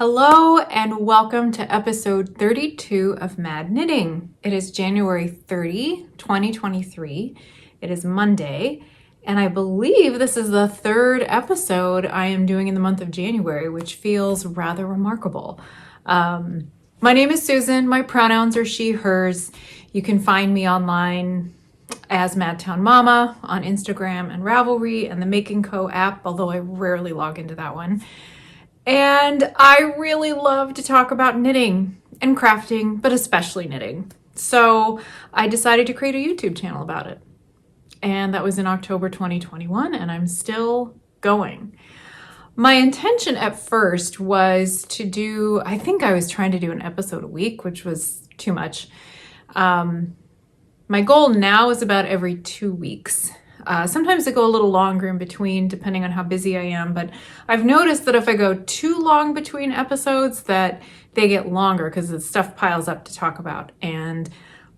Hello and welcome to episode 32 of Mad Knitting. It is January 30, 2023. It is Monday, and I believe this is the third episode I am doing in the month of January, which feels rather remarkable. My name is Susan. My pronouns are she, hers. You can find me online as madtownmama on Instagram and Ravelry and the Making Co app, although I rarely log into that one. And I really love to talk about knitting and crafting, but especially knitting. So I decided to create a YouTube channel about it. And that was in October 2021, and I'm still going. My intention at first was to do, I think I was trying to do an episode a week, which was too much. My goal now is about every 2 weeks. Sometimes I go a little longer in between, depending on how busy I am, but I've noticed that if I go too long between episodes, that they get longer because the stuff piles up to talk about. And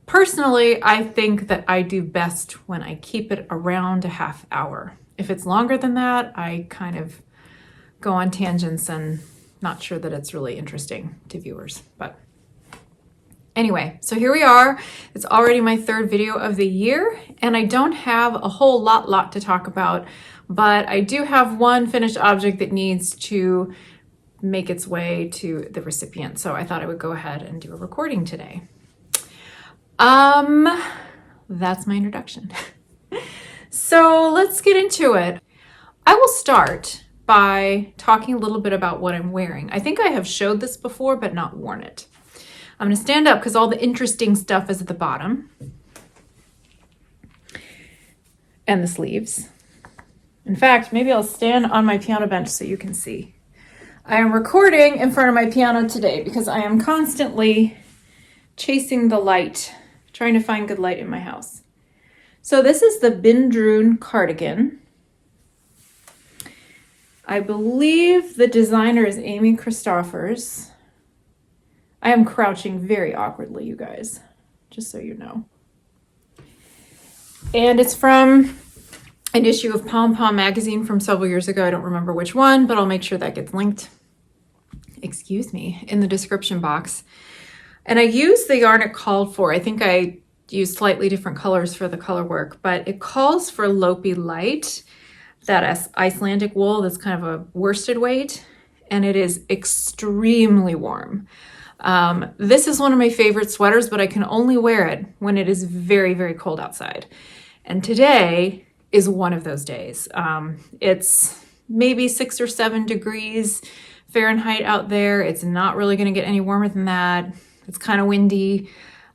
personally, I think that I do best when I keep it around a half hour. If it's longer than that, I kind of go on tangents and not sure that it's really interesting to viewers, but anyway, so here we are. It's already my third video of the year, and I don't have a whole lot to talk about, but I do have one finished object that needs to make its way to the recipient. So I thought I would go ahead and do a recording today. That's my introduction. So let's get into it. I will start by talking a little bit about what I'm wearing. I think I have showed this before, but not worn it. I'm going to stand up because all the interesting stuff is at the bottom. And the sleeves. In fact, maybe I'll stand on my piano bench so you can see. I am recording in front of my piano today because I am constantly chasing the light, trying to find good light in my house. So this is the Bindrune cardigan. I believe the designer is Amy Christophers. I am crouching very awkwardly, you guys, just so you know. And it's from an issue of PomPom magazine from several years ago. I don't remember which one, but I'll make sure that gets linked, in the description box. And I used the yarn it called for. I think I used slightly different colors for the color work, but it calls for Lopi Light, that Icelandic wool that's kind of a worsted weight, and it is extremely warm. This is one of my favorite sweaters, but I can only wear it when it is very, very cold outside. And today is one of those days. It's maybe 6 or 7 degrees Fahrenheit out there. It's not really going to get any warmer than that. It's kind of windy.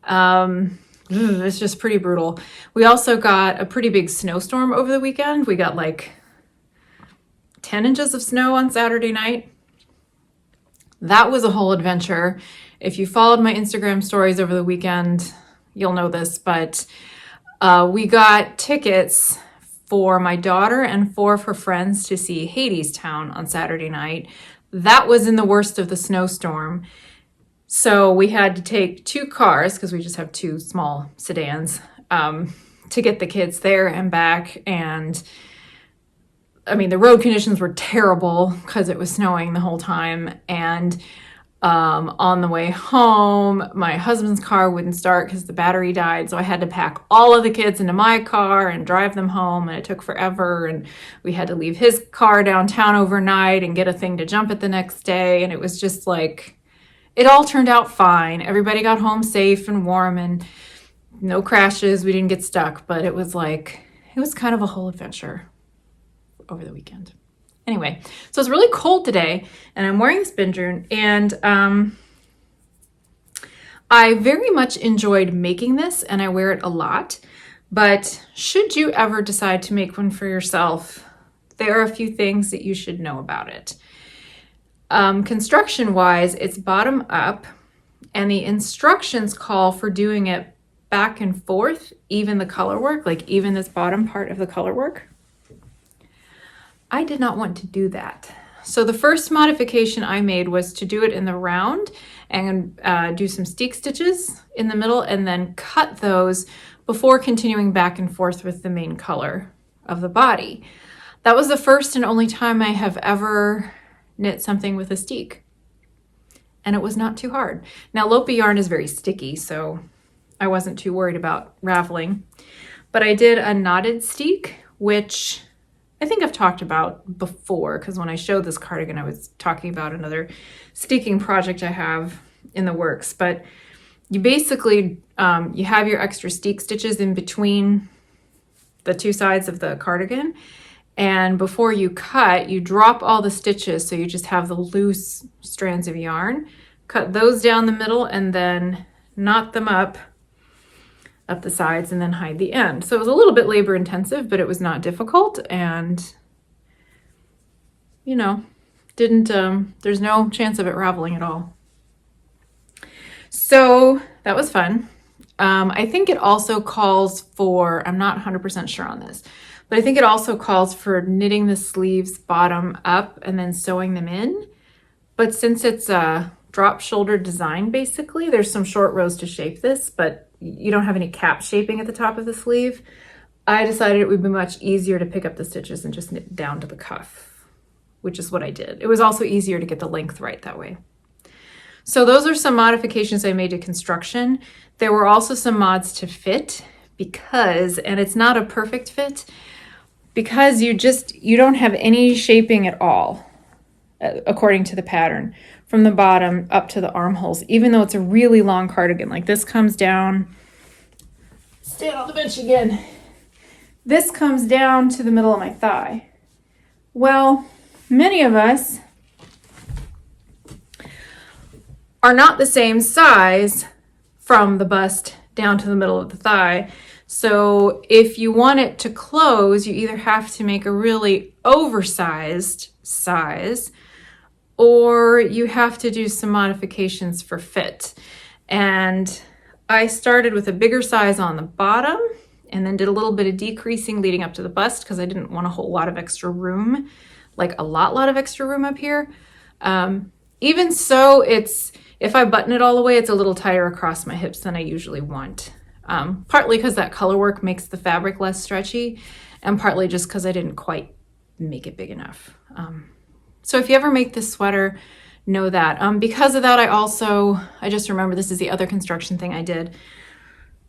It's just pretty brutal. We also got a pretty big snowstorm over the weekend. We got like 10 inches of snow on Saturday night. That was a whole adventure. If you followed my Instagram stories over the weekend, you'll know this, but we got tickets for my daughter and 4 of her friends to see Hadestown on Saturday night. That was in the worst of the snowstorm. So we had to take 2 cars, because we just have 2 small sedans, to get the kids there and back. And I mean, the road conditions were terrible because it was snowing the whole time. And on the way home, my husband's car wouldn't start because the battery died. So I had to pack all of the kids into my car and drive them home. And it took forever. And we had to leave his car downtown overnight and get a thing to jump at the next day. And it was just like, it all turned out fine. Everybody got home safe and warm and no crashes. We didn't get stuck. But it was like, it was kind of a whole adventure over the weekend. Anyway, so it's really cold today, and I'm wearing this Bindrune, and I very much enjoyed making this, and I wear it a lot. But should you ever decide to make one for yourself, there are a few things that you should know about it. Construction-wise, it's bottom up, and the instructions call for doing it back and forth, even the color work, like even this bottom part of the color work. I did not want to do that. So the first modification I made was to do it in the round and do some steek stitches in the middle and then cut those before continuing back and forth with the main color of the body. That was the first and only time I have ever knit something with a steek. and it was not too hard. Now, Lopi yarn is very sticky, so I wasn't too worried about raveling. But I did a knotted steek, which I think I've talked about before, because when I showed this cardigan, I was talking about another steeking project I have in the works. But you basically, you have your extra steek stitches in between the two sides of the cardigan. And before you cut, you drop all the stitches, so you just have the loose strands of yarn. Cut those down the middle and then knot them up the sides and then hide the end. So it was a little bit labor intensive, but it was not difficult, and you know, there's no chance of it raveling at all. So that was fun. I think it also calls for, I'm not 100% sure on this, but I think it also calls for knitting the sleeves bottom up and then sewing them in. But since it's a drop shoulder design, basically, there's some short rows to shape this, but you don't have any cap shaping at the top of the sleeve. I decided it would be much easier to pick up the stitches and just knit down to the cuff, which is what I did. It was also easier to get the length right that way. So those are some modifications I made to construction. There were also some mods to fit because, and it's not a perfect fit, because you don't have any shaping at all, according to the pattern, from the bottom up to the armholes, even though it's a really long cardigan. Like this comes down, stand on the bench again. This comes down to the middle of my thigh. Well, many of us are not the same size from the bust down to the middle of the thigh. So if you want it to close, you either have to make a really oversized size, or you have to do some modifications for fit. And I started with a bigger size on the bottom and then did a little bit of decreasing leading up to the bust because I didn't want a whole lot of extra room, like a lot of extra room up here. Even so, if I button it all the way, it's a little tighter across my hips than I usually want. Partly because that color work makes the fabric less stretchy, and partly just because I didn't quite make it big enough. So if you ever make this sweater, know that. Because of that, I just remember this is the other construction thing I did.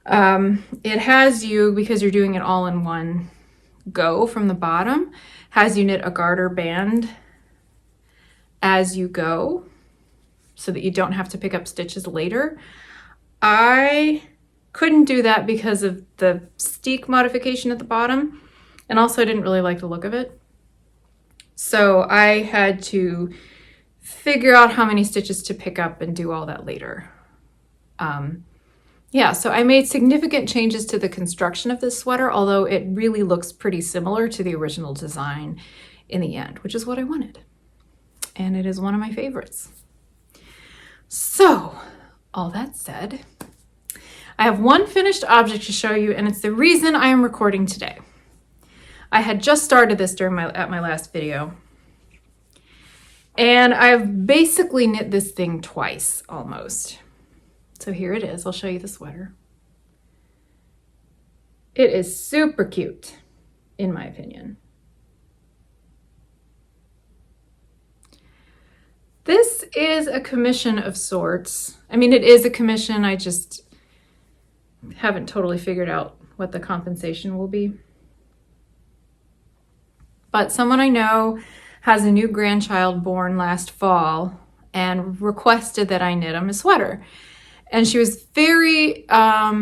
It has you, because you're doing it all in one go from the bottom, has you knit a garter band as you go so that you don't have to pick up stitches later. I couldn't do that because of the steek modification at the bottom, and also I didn't really like the look of it. So I had to figure out how many stitches to pick up and do all that later. Yeah, so I made significant changes to the construction of this sweater, although it really looks pretty similar to the original design in the end, which is what I wanted. And it is one of my favorites. So, all that said, I have one finished object to show you, and it's the reason I am recording today. I had just started this at my last video, and I've basically knit this thing twice almost. So here it is. I'll show you the sweater. It is super cute, in my opinion. This is a commission of sorts. I mean, it is a commission. I just haven't totally figured out what the compensation will be. But someone I know has a new grandchild born last fall and requested that I knit him a sweater. And she was very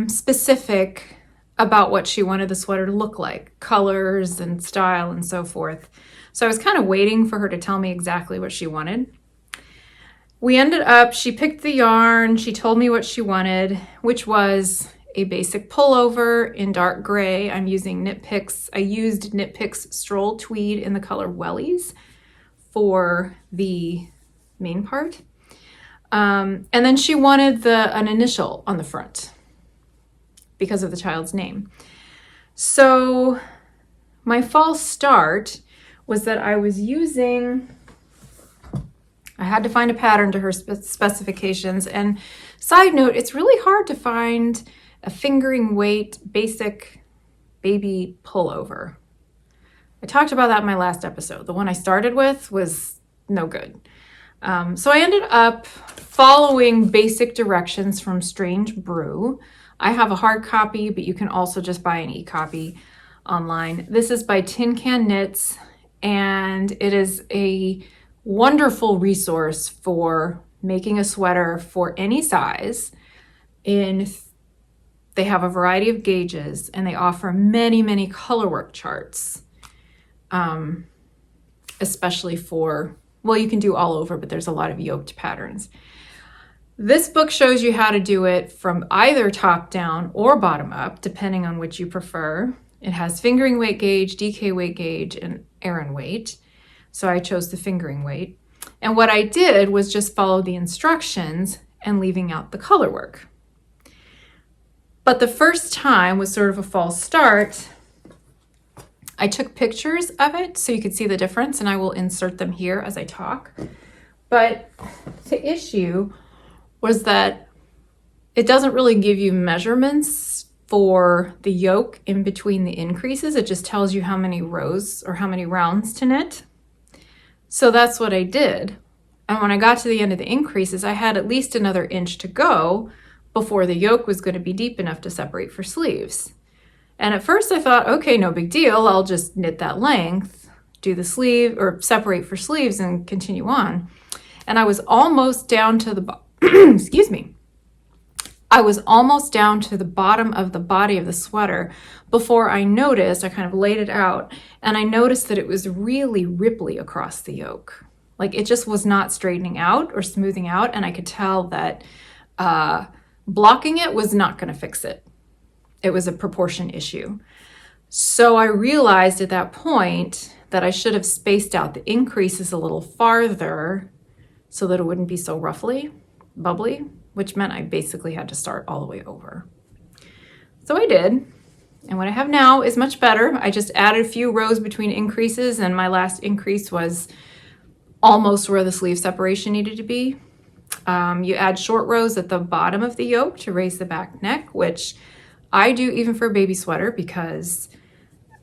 specific about what she wanted the sweater to look like, colors and style and so forth. So I was kind of waiting for her to tell me exactly what she wanted. We ended up, she picked the yarn, she told me what she wanted, which was a basic pullover in dark gray. I'm using Knitpicks. I used Knitpicks Stroll Tweed in the color Wellies for the main part. And then she wanted an initial on the front because of the child's name. So my false start was that I had to find a pattern to her specifications. And side note, it's really hard to find a fingering weight basic baby pullover. I talked about that in my last episode. The one I started with was no good. So I ended up following basic directions from Strange Brew. I have a hard copy, but you can also just buy an e-copy online. This is by Tin Can Knits, and it is a wonderful resource for making a sweater for any size. They have a variety of gauges, and they offer many, many colorwork charts, especially for, well, you can do all over, but there's a lot of yoked patterns. This book shows you how to do it from either top down or bottom up, depending on which you prefer. It has fingering weight gauge, DK weight gauge, and Aran weight. So I chose the fingering weight. And what I did was just follow the instructions and leaving out the color work. But the first time was sort of a false start. I took pictures of it so you could see the difference, and I will insert them here as I talk. But the issue was that it doesn't really give you measurements for the yoke in between the increases. It just tells you how many rows or how many rounds to knit. So that's what I did. And when I got to the end of the increases, I had at least another inch to go before the yoke was going to be deep enough to separate for sleeves. And at first I thought, okay, no big deal. I'll just knit that length, do the sleeve or separate for sleeves and continue on. And I was almost down to the excuse me. I was almost down to the bottom of the body of the sweater before I noticed, I kind of laid it out, and I noticed that it was really ripply across the yoke. Like it just was not straightening out or smoothing out, and I could tell that blocking it was not going to fix it. It was a proportion issue. So I realized at that point that I should have spaced out the increases a little farther so that it wouldn't be so bubbly, which meant I basically had to start all the way over. So I did. And what I have now is much better. I just added a few rows between increases, and my last increase was almost where the sleeve separation needed to be. You add short rows at the bottom of the yoke to raise the back neck, which I do even for a baby sweater because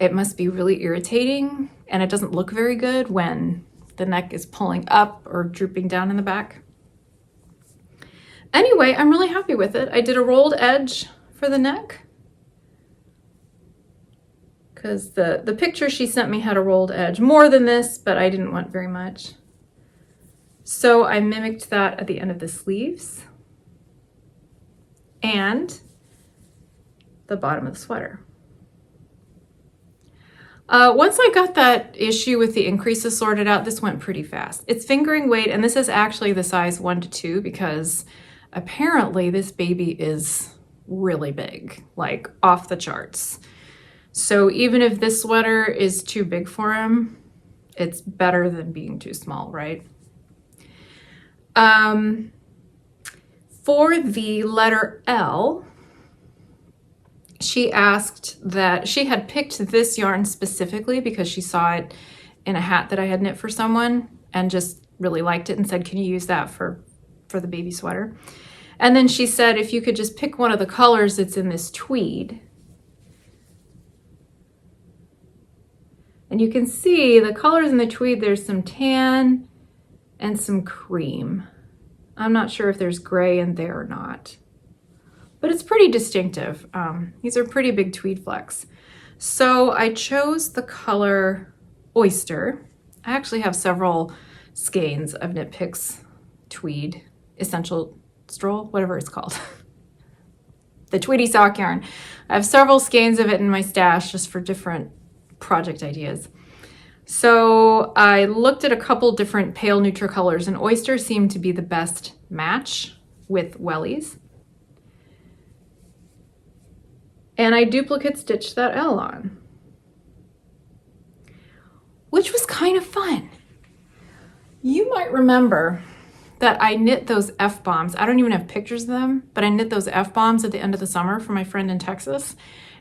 it must be really irritating and it doesn't look very good when the neck is pulling up or drooping down in the back. Anyway, I'm really happy with it. I did a rolled edge for the neck because the picture she sent me had a rolled edge, more than this, but I didn't want very much. So I mimicked that at the end of the sleeves and the bottom of the sweater. Once I got that issue with the increases sorted out, this went pretty fast. It's fingering weight, and this is actually the size 1 to 2 because apparently this baby is really big, like off the charts. So even if this sweater is too big for him, it's better than being too small, right? For the letter L, she asked that she had picked this yarn specifically because she saw it in a hat that I had knit for someone and just really liked it and said, can you use that for the baby sweater? And then she said, if you could just pick one of the colors that's in this tweed. And you can see the colors in the tweed, there's some tan and some cream. I'm not sure if there's gray in there or not, but it's pretty distinctive. These are pretty big tweed flecks. So I chose the color Oyster. I actually have several skeins of Knitpicks Tweed Essential Stroll, whatever it's called. The Tweedy sock yarn. I have several skeins of it in my stash just for different project ideas. So I looked at a couple different pale neutral colors, and Oyster seemed to be the best match with Wellies. And I duplicate stitched that L on, which was kind of fun. You might remember that I knit those F-bombs. I don't even have pictures of them, but I knit those F-bombs at the end of the summer for my friend in Texas.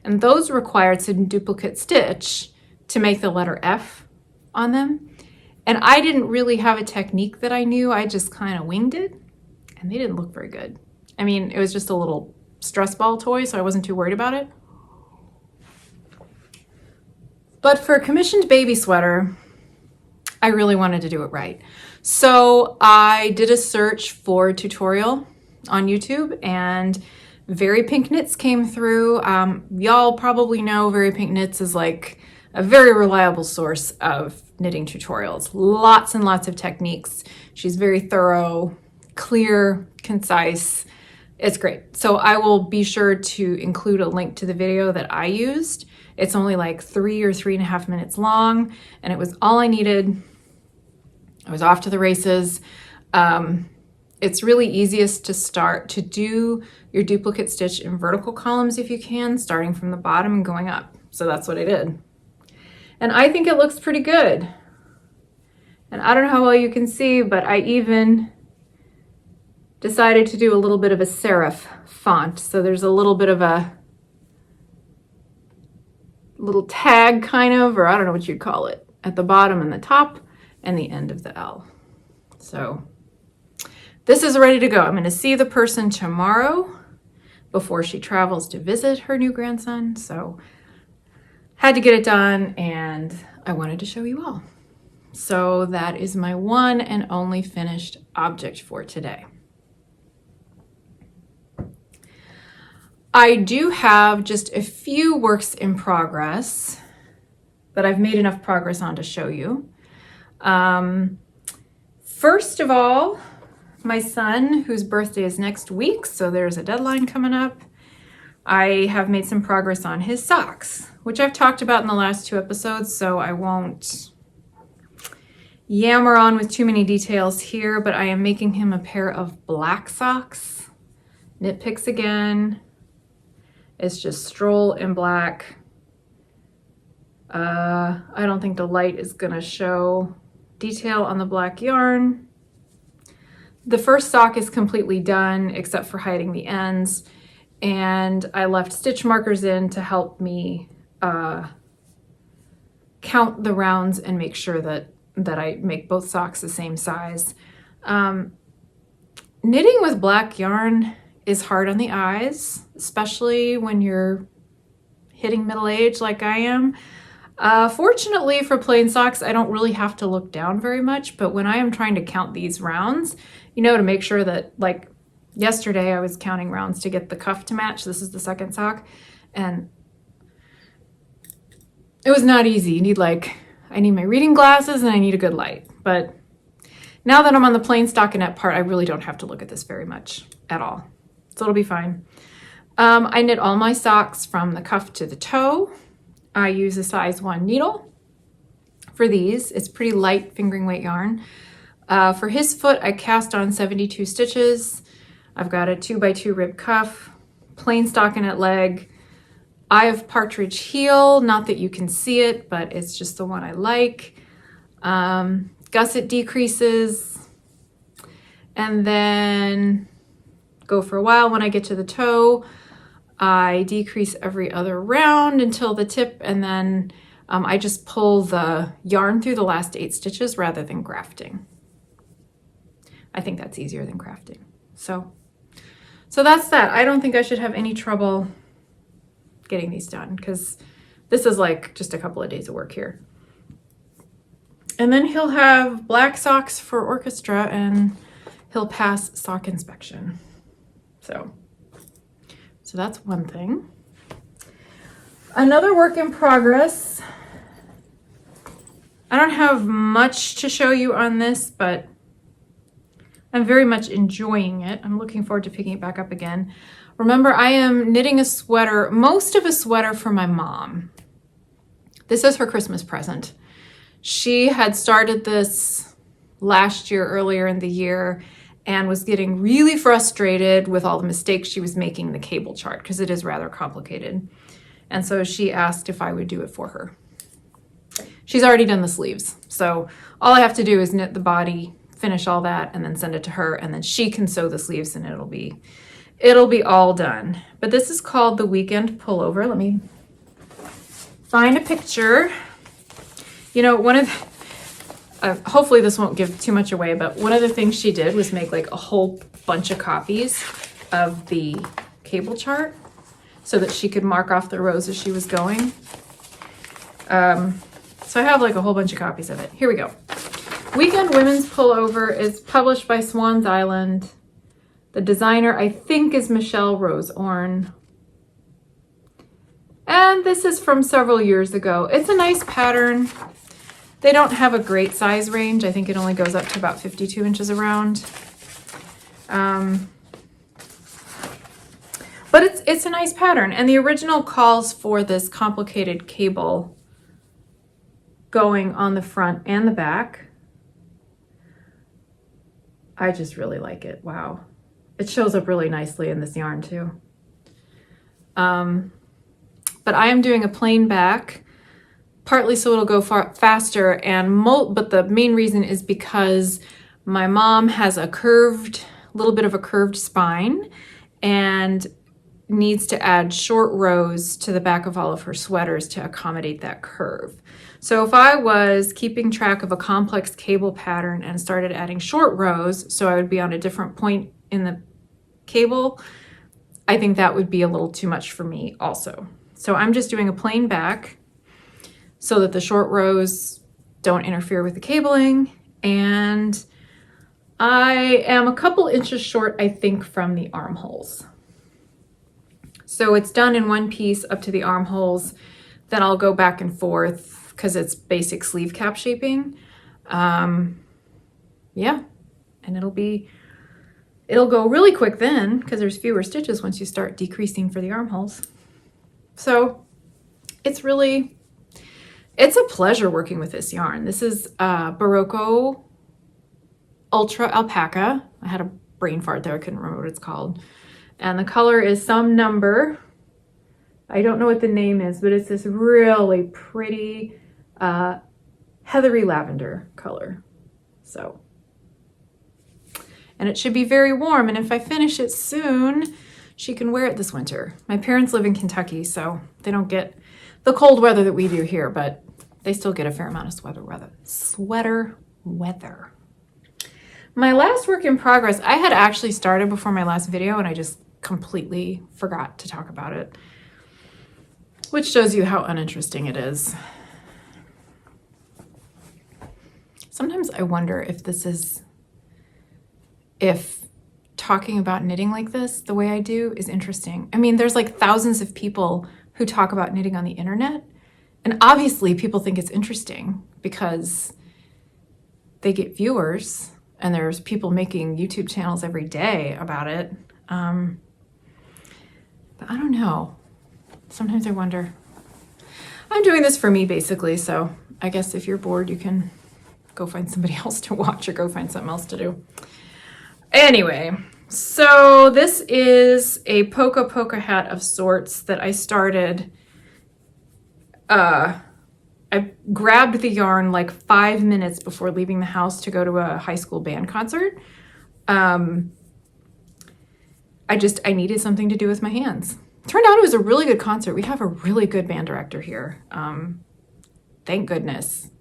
And those required some duplicate stitch to make the letter F on them. And I didn't really have a technique that I knew. I just kind of winged it, and they didn't look very good. I mean, it was just a little stress ball toy, so I wasn't too worried about it. But for a commissioned baby sweater, I really wanted to do it right. So I did a search for a tutorial on YouTube, and Very Pink Knits came through. Y'all probably know Very Pink Knits is like a very reliable source of knitting tutorials. Lots and lots of techniques. She's very thorough, clear, concise. It's great. So I will be sure to include a link to the video that I used. It's only like 3 or 3.5 minutes long, and it was all I needed. I was off to the races. It's really easiest to start to do your duplicate stitch in vertical columns if you can, starting from the bottom and going up. So that's what I did. And I think it looks pretty good. And I don't know how well you can see, but I even decided to do a little bit of a serif font. So there's a little bit of a little tag kind of, or I don't know what you'd call it, at the bottom and the top and the end of the L. So this is ready to go. I'm going to see the person tomorrow before she travels to visit her new grandson. So had to get it done, and I wanted to show you all. So that is my one and only finished object for today. I do have just a few works in progress that I've made enough progress on to show you. First of all, my son, whose birthday is next week, so there's a deadline coming up, I have made some progress on his socks, which I've talked about in the last 2 episodes, so I won't yammer on with too many details here, but I am making him a pair of black socks. Knitpicks again. It's just Stroll in black. I don't think the light is gonna show detail on the black yarn. The first sock is completely done except for hiding the ends, and I left stitch markers in to help me count the rounds and make sure that I make both socks the same size. Knitting with black yarn is hard on the eyes, especially when you're hitting middle age like I am. Fortunately for plain socks, I don't really have to look down very much, but when I am trying to count these rounds, you know, to make sure that, like yesterday I was counting rounds to get the cuff to match. This is the second sock, and it was not easy. You need I need my reading glasses and I need a good light. But now that I'm on the plain stockinette part, I really don't have to look at this very much at all. So it'll be fine. I knit all my socks from the cuff to the toe. I use a size 1 needle for these. It's pretty light fingering weight yarn. For his foot, I cast on 72 stitches. I've got a 2x2 rib cuff, plain stockinette leg. I have partridge heel, not that you can see it, but it's just the one I like. Gusset decreases, and then go for a while. When I get to the toe, I decrease every other round until the tip, and then I just pull the yarn through the last 8 stitches rather than grafting. I think that's easier than crafting. So that's that. I don't think I should have any trouble getting these done, because this is like just a couple of days of work here. And then he'll have black socks for Orchestra, and he'll pass sock inspection. So that's one thing. Another work in progress. I don't have much to show you on this, but I'm very much enjoying it. I'm looking forward to picking it back up again. Remember, I am knitting a sweater, most of a sweater for my mom. This is her Christmas present. She had started this last year, earlier in the year, and was getting really frustrated with all the mistakes she was making in the cable chart, because it is rather complicated. And so she asked if I would do it for her. She's already done the sleeves, so all I have to do is knit the body, finish all that, and then send it to her, and then she can sew the sleeves, and it'll be all done. But this is called the Weekend Pullover. Let me find a picture. You know, one of hopefully this won't give too much away, but one of the things she did was make like a whole bunch of copies of the cable chart so that she could mark off the rows as she was going. So I have like a whole bunch of copies of it. Here we go. Weekend Women's Pullover is published by Swans Island. The designer, I think, is Michelle Rose Orne. And this is from several years ago. It's a nice pattern. They don't have a great size range. I think it only goes up to about 52 inches around. But it's a nice pattern. And the original calls for this complicated cable going on the front and the back. I just really like it. Wow. It shows up really nicely in this yarn too. But I am doing a plain back, partly so it'll go faster, and but the main reason is because my mom has a little bit of a curved spine and needs to add short rows to the back of all of her sweaters to accommodate that curve. So if I was keeping track of a complex cable pattern and started adding short rows, so I would be on a different point in the cable, I think that would be a little too much for me also. So I'm just doing a plain back so that the short rows don't interfere with the cabling, and I am a couple inches short, I think, from the armholes. So it's done in one piece up to the armholes. Then I'll go back and forth because it's basic sleeve cap shaping. Yeah, and it'll go really quick then because there's fewer stitches once you start decreasing for the armholes. So it's a pleasure working with this yarn. This is Berroco Ultra Alpaca. I had a brain fart there, I couldn't remember what it's called. And the color is some number. I don't know what the name is, but it's this really pretty heathery lavender color. So, and it should be very warm. And if I finish it soon, she can wear it this winter. My parents live in Kentucky, so they don't get the cold weather that we do here, but they still get a fair amount of sweater weather. My last work in progress, I had actually started before my last video and I just completely forgot to talk about it, which shows you how uninteresting it is. Sometimes I wonder if talking about knitting like this, the way I do, is interesting. I mean, there's like thousands of people who talk about knitting on the internet, and obviously people think it's interesting because they get viewers, and there's people making YouTube channels every day about it. But I don't know. Sometimes I wonder. I'm doing this for me, basically, so I guess if you're bored, you can go find somebody else to watch or go find something else to do. Anyway, so this is a PokaPoka hat of sorts that I started. I grabbed the yarn like 5 minutes before leaving the house to go to a high school band concert. I needed something to do with my hands. Turned out it was a really good concert. We have a really good band director here. Thank goodness.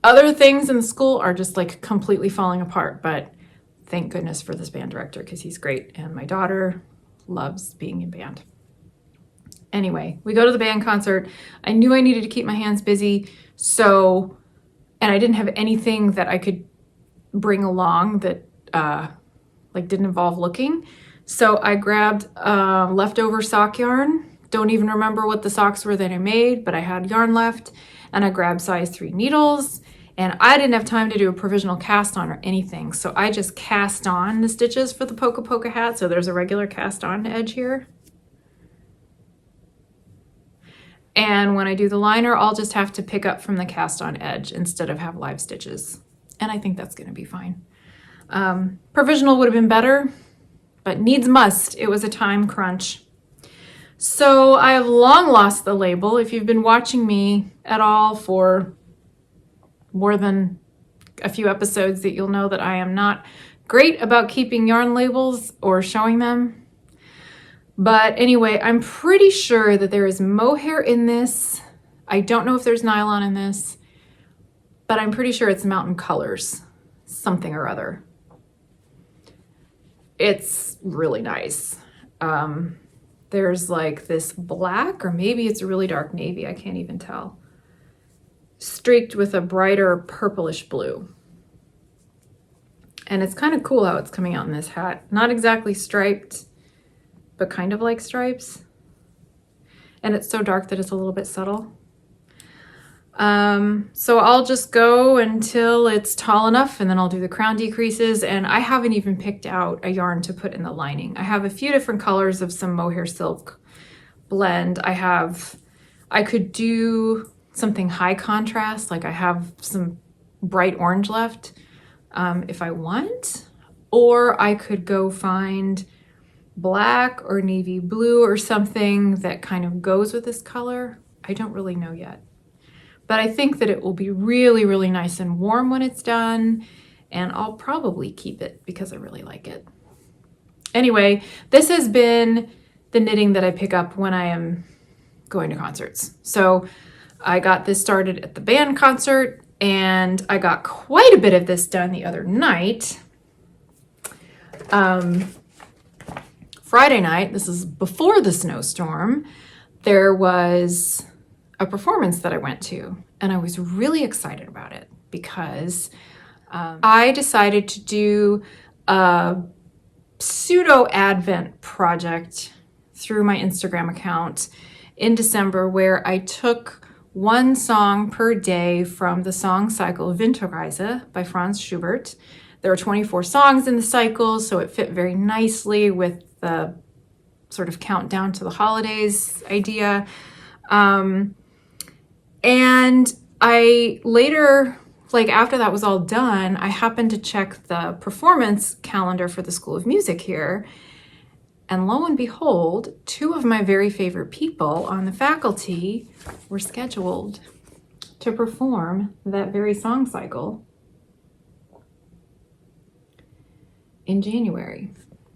Other things in the school are just like completely falling apart, but thank goodness for this band director because he's great. And my daughter loves being in band. Anyway, we go to the band concert. I knew I needed to keep my hands busy. And I didn't have anything that I could bring along that didn't involve looking. So I grabbed leftover sock yarn. Don't even remember what the socks were that I made, but I had yarn left, and I grabbed size 3 needles, and I didn't have time to do a provisional cast on or anything. So I just cast on the stitches for the PokaPoka hat. So there's a regular cast on edge here. And when I do the liner, I'll just have to pick up from the cast on edge instead of have live stitches. And I think that's gonna be fine. Provisional would have been better, but needs must. It was a time crunch. So I have long lost the label. If you've been watching me at all for more than a few episodes, that you'll know that I am not great about keeping yarn labels or showing them. But anyway, I'm pretty sure that there is mohair in this. I don't know if there's nylon in this, but I'm pretty sure it's Mountain Colors, something or other. It's really nice. There's like this black, or maybe it's a really dark navy. I can't even tell. streaked with a brighter purplish blue. And it's kind of cool how it's coming out in this hat. Not exactly striped, but kind of like stripes. And it's so dark that it's a little bit subtle. So I'll just go until it's tall enough, and then I'll do the crown decreases. And I haven't even picked out a yarn to put in the lining. I have a few different colors of some mohair silk blend. I could do something high contrast, like I have some bright orange left, if I want, or I could go find black or navy blue or something that kind of goes with this color. I don't really know yet, but I think that it will be really, really nice and warm when it's done, and I'll probably keep it because I really like it. Anyway, this has been the knitting that I pick up when I am going to concerts. So I got this started at the band concert, and I got quite a bit of this done the other night. Friday night, this is before the snowstorm, there was a performance that I went to, and I was really excited about it because I decided to do a pseudo Advent project through my Instagram account in December, where I took one song per day from the song cycle Winterreise by Franz Schubert. There are 24 songs in the cycle, so it fit very nicely with the sort of countdown to the holidays idea. And I later, like after that was all done, I happened to check the performance calendar for the School of Music here. And lo and behold, two of my very favorite people on the faculty were scheduled to perform that very song cycle in January.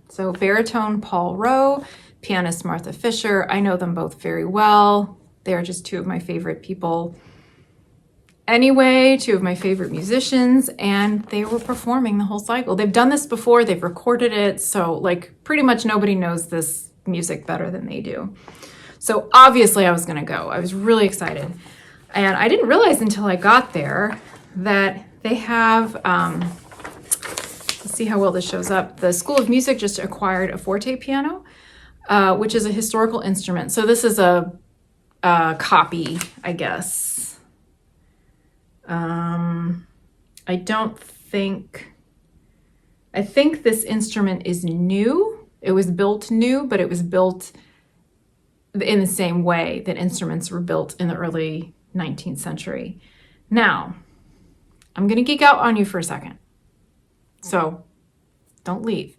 So baritone Paul Rowe, pianist Martha Fisher. I know them both very well. They're just two of my favorite people. Anyway, two of my favorite musicians, and they were performing the whole cycle. They've done this before, they've recorded it, so like pretty much nobody knows this music better than they do. So obviously I was gonna go. I was really excited. And I didn't realize until I got there that they have, let's see how well this shows up. The School of Music just acquired a Fortepiano, which is a historical instrument. So this is a copy, I guess. I think this instrument is new. It was built new, but it was built in the same way that instruments were built in the early 19th century. Now, I'm going to geek out on you for a second. So don't leave.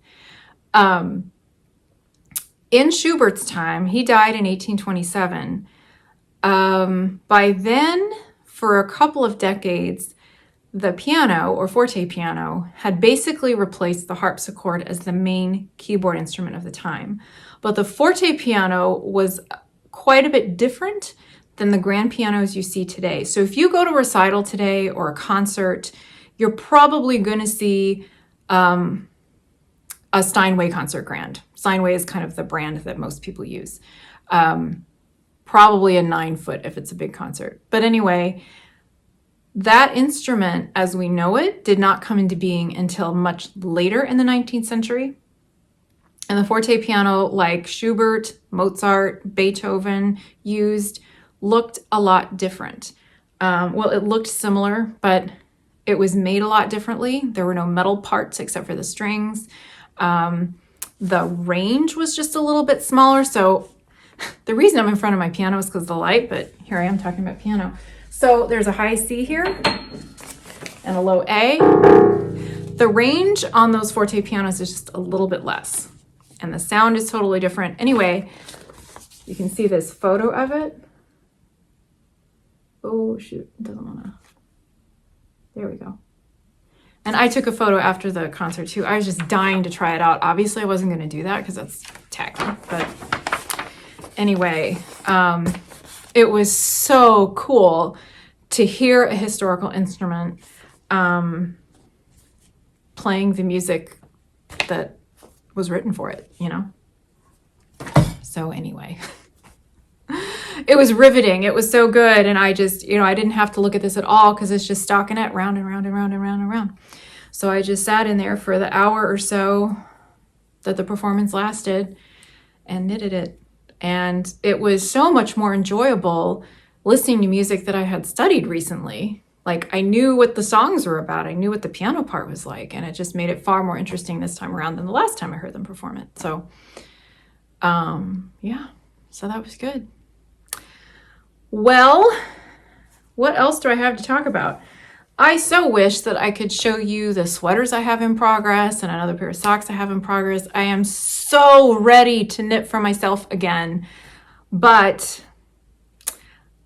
In Schubert's time, he died in 1827. By then, for a couple of decades, the piano, or fortepiano, had basically replaced the harpsichord as the main keyboard instrument of the time. But the fortepiano was quite a bit different than the grand pianos you see today. So if you go to a recital today or a concert, you're probably going to see a Steinway concert grand. Steinway is kind of the brand that most people use. Probably a 9-foot if it's a big concert. But anyway, that instrument, as we know it, did not come into being until much later in the 19th century. And the fortepiano, like Schubert, Mozart, Beethoven used, looked a lot different. Well, it looked similar, but it was made a lot differently. There were no metal parts except for the strings. The range was just a little bit smaller. So the reason I'm in front of my piano is because of the light, but here I am talking about piano. So there's a high C here and a low A. The range on those fortepianos is just a little bit less, and the sound is totally different. Anyway, you can see this photo of it. Oh shoot, it doesn't want to. There we go. And I took a photo after the concert too. I was just dying to try it out. Obviously I wasn't going to do that because that's tacky, but anyway, it was so cool to hear a historical instrument playing the music that was written for it, you know? So anyway, It was riveting. It was so good. And I just, I didn't have to look at this at all because it's just stockinette round and round and round and round and round. So I just sat in there for the hour or so that the performance lasted and knitted it. And it was so much more enjoyable listening to music that I had studied recently. Like, I knew what the songs were about. I knew what the piano part was like. And it just made it far more interesting this time around than the last time I heard them perform it. So, yeah, so that was good. Well, what else do I have to talk about? I so wish that I could show you the sweaters I have in progress and another pair of socks I have in progress. I am so ready to knit for myself again, but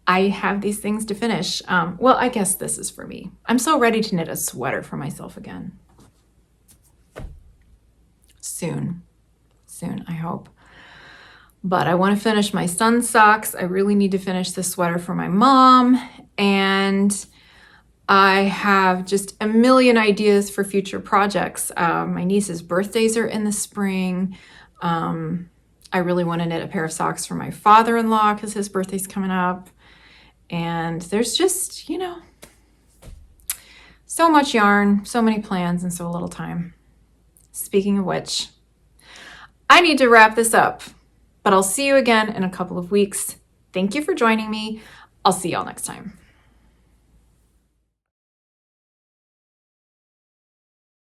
I have these things to finish. Well, I guess this is for me. I'm so ready to knit a sweater for myself again. Soon, I hope. But I want to finish my son's socks. I really need to finish the sweater for my mom. And I have just a million ideas for future projects. My niece's birthdays are in the spring. I really want to knit a pair of socks for my father-in-law because his birthday's coming up. And there's just, so much yarn, so many plans, and so little time. Speaking of which, I need to wrap this up. But I'll see you again in a couple of weeks. Thank you for joining me. I'll see y'all next time.